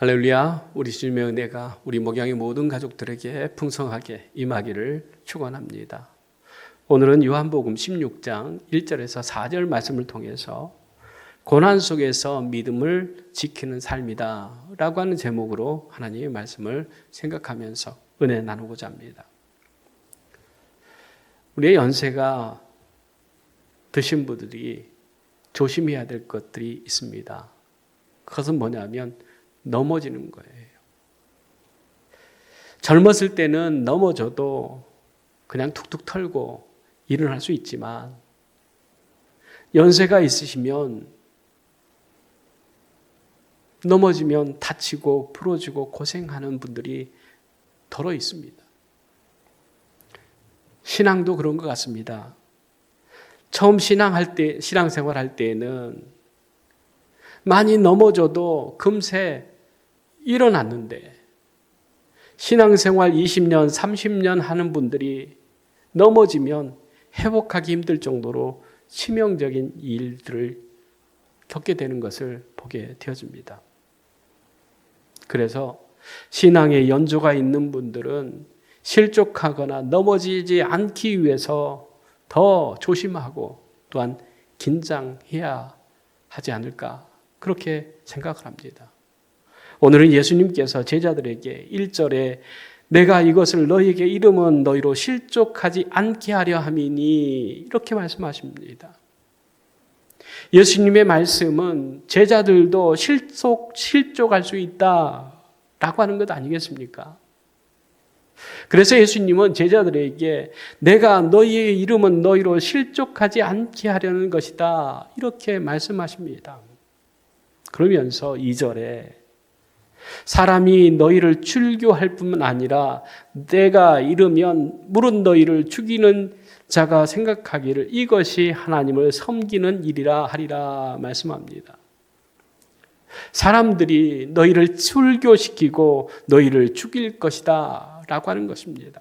할렐루야. 우리 주님의 은혜가 우리 목양의 모든 가족들에게 풍성하게 임하기를 축원합니다. 오늘은 요한복음 16장 1절에서 4절 말씀을 통해서 고난 속에서 믿음을 지키는 삶이다 라고 하는 제목으로 하나님의 말씀을 생각하면서 은혜 나누고자 합니다. 우리의 연세가 드신 분들이 조심해야 될 것들이 있습니다. 그것은 뭐냐면 넘어지는 거예요. 젊었을 때는 넘어져도 그냥 툭툭 털고 일어날 수 있지만 연세가 있으시면 넘어지면 다치고 부러지고 고생하는 분들이 더러 있습니다. 신앙도 그런 것 같습니다. 처음 신앙생활 할 때에는 많이 넘어져도 금세 일어났는데 신앙생활 20년, 30년 하는 분들이 넘어지면 회복하기 힘들 정도로 치명적인 일들을 겪게 되는 것을 보게 되어집니다. 그래서 신앙에 연조가 있는 분들은 실족하거나 넘어지지 않기 위해서 더 조심하고 또한 긴장해야 하지 않을까 그렇게 생각을 합니다. 오늘은 예수님께서 제자들에게 1절에 내가 이것을 너희에게 이름은 너희로 실족하지 않게 하려 함이니 이렇게 말씀하십니다. 예수님의 말씀은 제자들도 실족할 수 있다라고 하는 것 아니겠습니까? 그래서 예수님은 제자들에게 내가 너희의 이름은 너희로 실족하지 않게 하려는 것이다 이렇게 말씀하십니다. 그러면서 2절에 사람이 너희를 출교할 뿐만 아니라 내가 이르면 물은 너희를 죽이는 자가 생각하기를 이것이 하나님을 섬기는 일이라 하리라 말씀합니다. 사람들이 너희를 출교시키고 너희를 죽일 것이다 라고 하는 것입니다.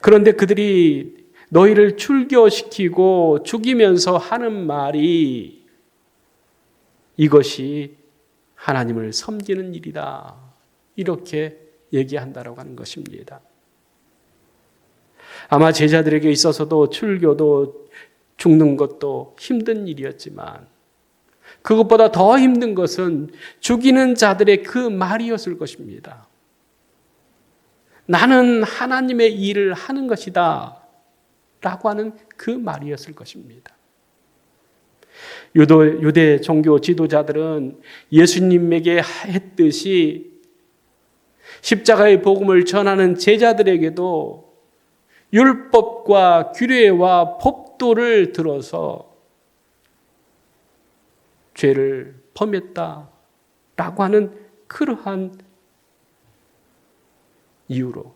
그런데 그들이 너희를 출교시키고 죽이면서 하는 말이 이것이 하나님을 섬기는 일이다. 이렇게 얘기한다라고 하는 것입니다. 아마 제자들에게 있어서도 출교도 죽는 것도 힘든 일이었지만 그것보다 더 힘든 것은 죽이는 자들의 그 말이었을 것입니다. 나는 하나님의 일을 하는 것이다. 라고 하는 그 말이었을 것입니다. 유대 종교 지도자들은 예수님에게 했듯이 십자가의 복음을 전하는 제자들에게도 율법과 규례와 법도를 들어서 죄를 범했다라고 하는 그러한 이유로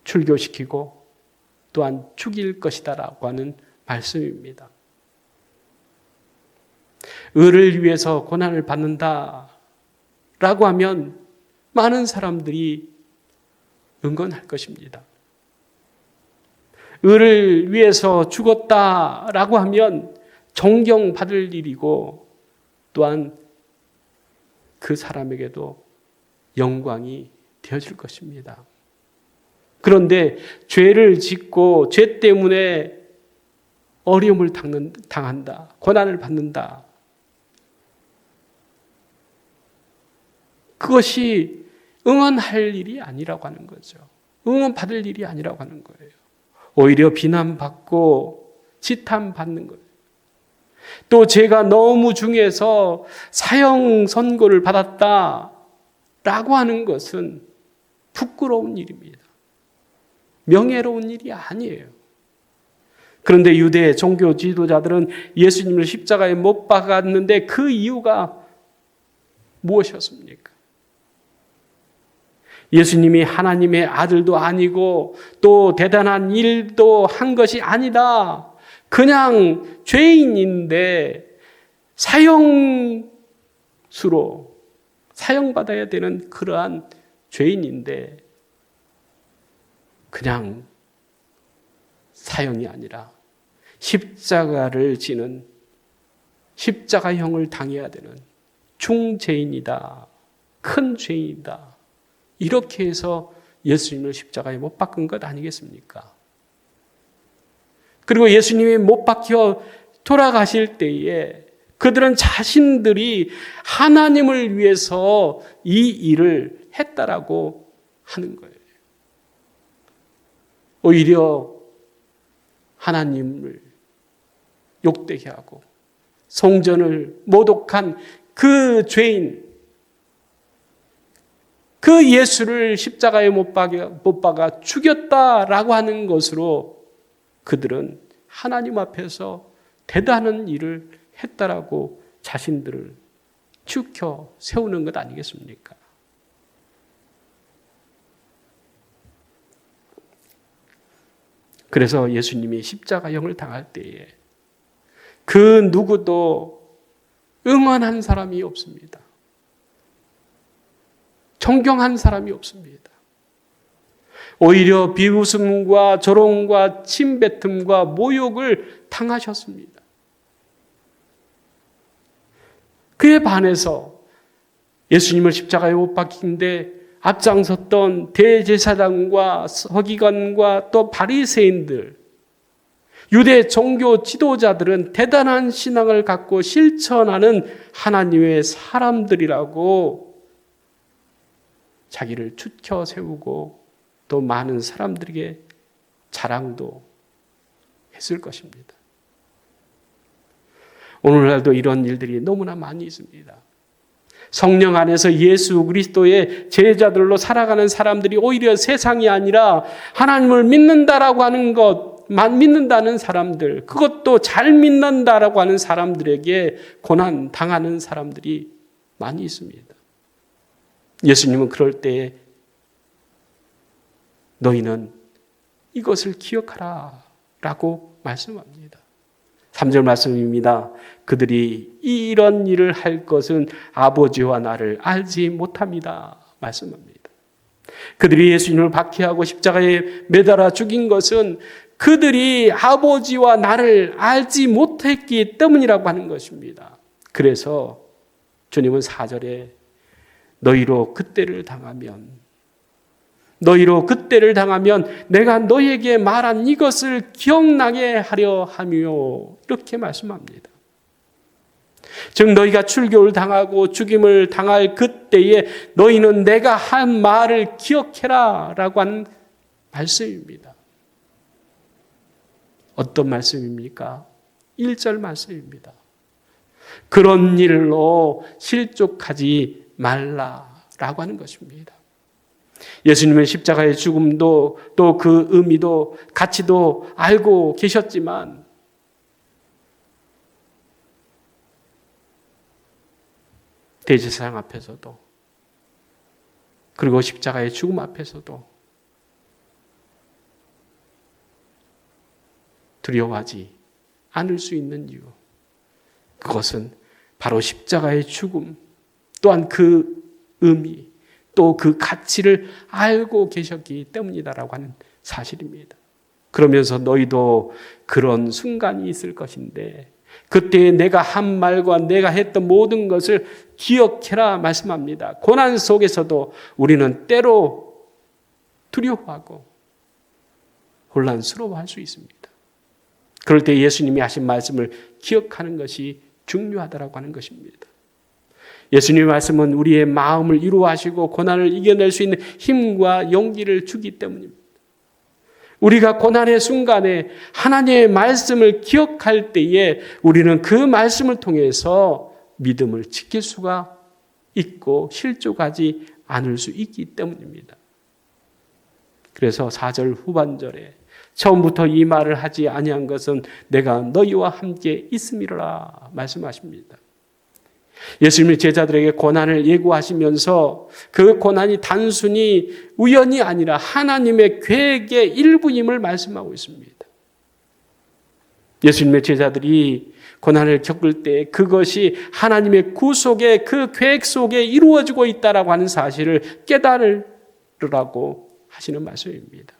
출교시키고 또한 죽일 것이다라고 하는 말씀입니다. 의를 위해서 고난을 받는다라고 하면 많은 사람들이 응원할 것입니다. 의를 위해서 죽었다라고 하면 존경받을 일이고 또한 그 사람에게도 영광이 되어질 것입니다. 그런데 죄를 짓고 죄 때문에 어려움을 당한다. 고난을 받는다. 그것이 응원할 일이 아니라고 하는 거죠. 응원받을 일이 아니라고 하는 거예요. 오히려 비난받고 지탄받는 거예요. 또 제가 너무 중해서 사형 선고를 받았다라고 하는 것은 부끄러운 일입니다. 명예로운 일이 아니에요. 그런데 유대 종교 지도자들은 예수님을 십자가에 못 박았는데 그 이유가 무엇이었습니까? 예수님이 하나님의 아들도 아니고 또 대단한 일도 한 것이 아니다. 그냥 죄인인데 사형수로 사형받아야 되는 그러한 죄인인데 그냥 사형이 아니라 십자가를 지는 십자가형을 당해야 되는 중죄인이다. 큰 죄인이다. 이렇게 해서 예수님을 십자가에 못 박은 것 아니겠습니까? 그리고 예수님이 못 박혀 돌아가실 때에 그들은 자신들이 하나님을 위해서 이 일을 했다라고 하는 거예요. 오히려 하나님을 욕되게 하고 성전을 모독한 그 죄인, 그 예수를 십자가에 못 박아 죽였다라고 하는 것으로 그들은 하나님 앞에서 대단한 일을 했다라고 자신들을 치우쳐 세우는 것 아니겠습니까? 그래서 예수님이 십자가형을 당할 때에 그 누구도 응원한 사람이 없습니다. 존경한 사람이 없습니다. 오히려 비웃음과 조롱과 침뱉음과 모욕을 당하셨습니다. 그에 반해서 예수님을 십자가에 못 박힌데 앞장섰던 대제사장과 서기관과 또 바리새인들, 유대 종교 지도자들은 대단한 신앙을 갖고 실천하는 하나님의 사람들이라고 자기를 추켜 세우고 또 많은 사람들에게 자랑도 했을 것입니다. 오늘날도 이런 일들이 너무나 많이 있습니다. 성령 안에서 예수 그리스도의 제자들로 살아가는 사람들이 오히려 세상이 아니라 하나님을 믿는다라고 하는 것만 믿는다는 사람들, 그것도 잘 믿는다라고 하는 사람들에게 고난 당하는 사람들이 많이 있습니다. 예수님은 그럴 때 너희는 이것을 기억하라 라고 말씀합니다. 3절 말씀입니다. 그들이 이런 일을 할 것은 아버지와 나를 알지 못합니다. 말씀합니다. 그들이 예수님을 박해하고 십자가에 매달아 죽인 것은 그들이 아버지와 나를 알지 못했기 때문이라고 하는 것입니다. 그래서 주님은 4절에 너희로 그때를 당하면 내가 너희에게 말한 이것을 기억나게 하려 하며 이렇게 말씀합니다. 즉 너희가 출교를 당하고 죽임을 당할 그때에 너희는 내가 한 말을 기억해라 라고 하는 말씀입니다. 어떤 말씀입니까? 1절 말씀입니다. 그런 일로 실족하지 말라라고 하는 것입니다. 예수님은 십자가의 죽음도 또 그 의미도 가치도 알고 계셨지만 대제사장 앞에서도 그리고 십자가의 죽음 앞에서도 두려워하지 않을 수 있는 이유, 그것은 바로 십자가의 죽음 또한 그 의미 또 그 가치를 알고 계셨기 때문이다라고 하는 사실입니다. 그러면서 너희도 그런 순간이 있을 것인데 그때 내가 한 말과 내가 했던 모든 것을 기억해라 말씀합니다. 고난 속에서도 우리는 때로 두려워하고 혼란스러워할 수 있습니다. 그럴 때 예수님이 하신 말씀을 기억하는 것이 중요하다라고 하는 것입니다. 예수님의 말씀은 우리의 마음을 이루하시고 고난을 이겨낼 수 있는 힘과 용기를 주기 때문입니다. 우리가 고난의 순간에 하나님의 말씀을 기억할 때에 우리는 그 말씀을 통해서 믿음을 지킬 수가 있고 실족하지 않을 수 있기 때문입니다. 그래서 4절 후반절에 처음부터 이 말을 하지 아니한 것은 내가 너희와 함께 있음이라 말씀하십니다. 예수님의 제자들에게 고난을 예고하시면서 그 고난이 단순히 우연이 아니라 하나님의 계획의 일부임을 말씀하고 있습니다. 예수님의 제자들이 고난을 겪을 때 그것이 하나님의 구속의 그 계획 속에 이루어지고 있다라고 하는 사실을 깨달으라고 하시는 말씀입니다.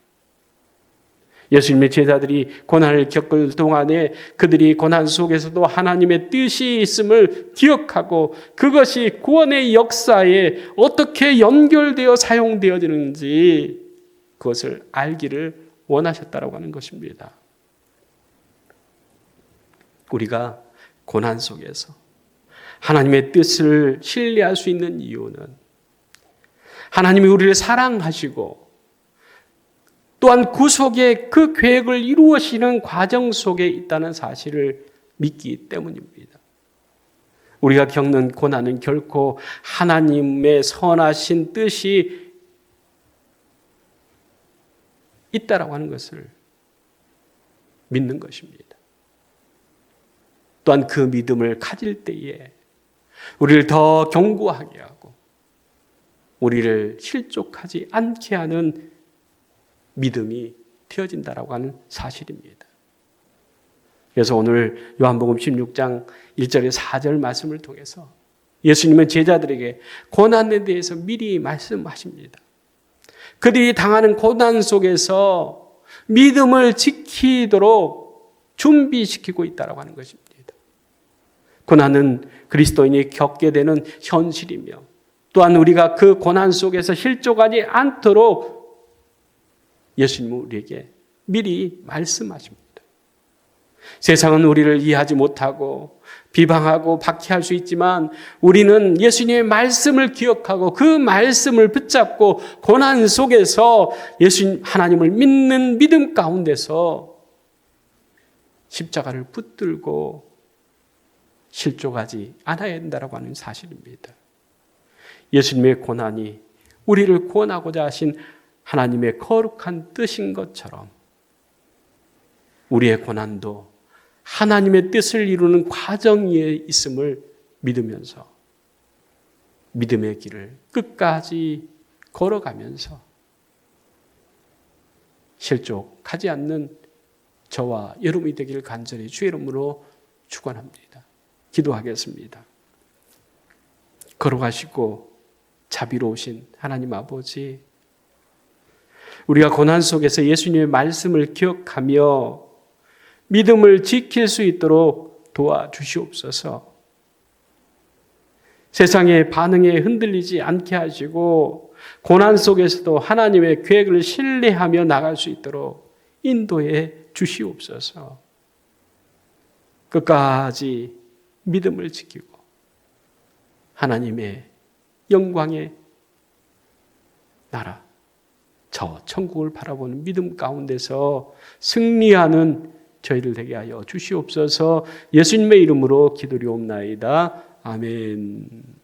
예수님의 제자들이 고난을 겪을 동안에 그들이 고난 속에서도 하나님의 뜻이 있음을 기억하고 그것이 구원의 역사에 어떻게 연결되어 사용되어지는지 그것을 알기를 원하셨다라고 하는 것입니다. 우리가 고난 속에서 하나님의 뜻을 신뢰할 수 있는 이유는 하나님이 우리를 사랑하시고 또한 구속의 그 계획을 이루어지는 과정 속에 있다는 사실을 믿기 때문입니다. 우리가 겪는 고난은 결코 하나님의 선하신 뜻이 있다라고 하는 것을 믿는 것입니다. 또한 그 믿음을 가질 때에 우리를 더 견고하게 하고 우리를 실족하지 않게 하는 믿음이 되어진다라고 하는 사실입니다. 그래서 오늘 요한복음 16장 1절에 4절 말씀을 통해서 예수님은 제자들에게 고난에 대해서 미리 말씀하십니다. 그들이 당하는 고난 속에서 믿음을 지키도록 준비시키고 있다라고 하는 것입니다. 고난은 그리스도인이 겪게 되는 현실이며 또한 우리가 그 고난 속에서 실족하지 않도록 예수님은 우리에게 미리 말씀하십니다. 세상은 우리를 이해하지 못하고 비방하고 박해할 수 있지만 우리는 예수님의 말씀을 기억하고 그 말씀을 붙잡고 고난 속에서 예수님 하나님을 믿는 믿음 가운데서 십자가를 붙들고 실족하지 않아야 된다고 하는 사실입니다. 예수님의 고난이 우리를 구원하고자 하신 하나님의 거룩한 뜻인 것처럼 우리의 고난도 하나님의 뜻을 이루는 과정 위에 있음을 믿으면서 믿음의 길을 끝까지 걸어가면서 실족하지 않는 저와 여러분이 되기를 간절히 주의 이름으로 축원합니다. 기도하겠습니다. 걸어가시고 자비로우신 하나님 아버지, 우리가 고난 속에서 예수님의 말씀을 기억하며 믿음을 지킬 수 있도록 도와주시옵소서. 세상의 반응에 흔들리지 않게 하시고 고난 속에서도 하나님의 계획을 신뢰하며 나갈 수 있도록 인도해 주시옵소서. 끝까지 믿음을 지키고 하나님의 영광의 나라, 저 천국을 바라보는 믿음 가운데서 승리하는 저희들 되게 하여 주시옵소서. 예수님의 이름으로 기도리옵나이다. 아멘.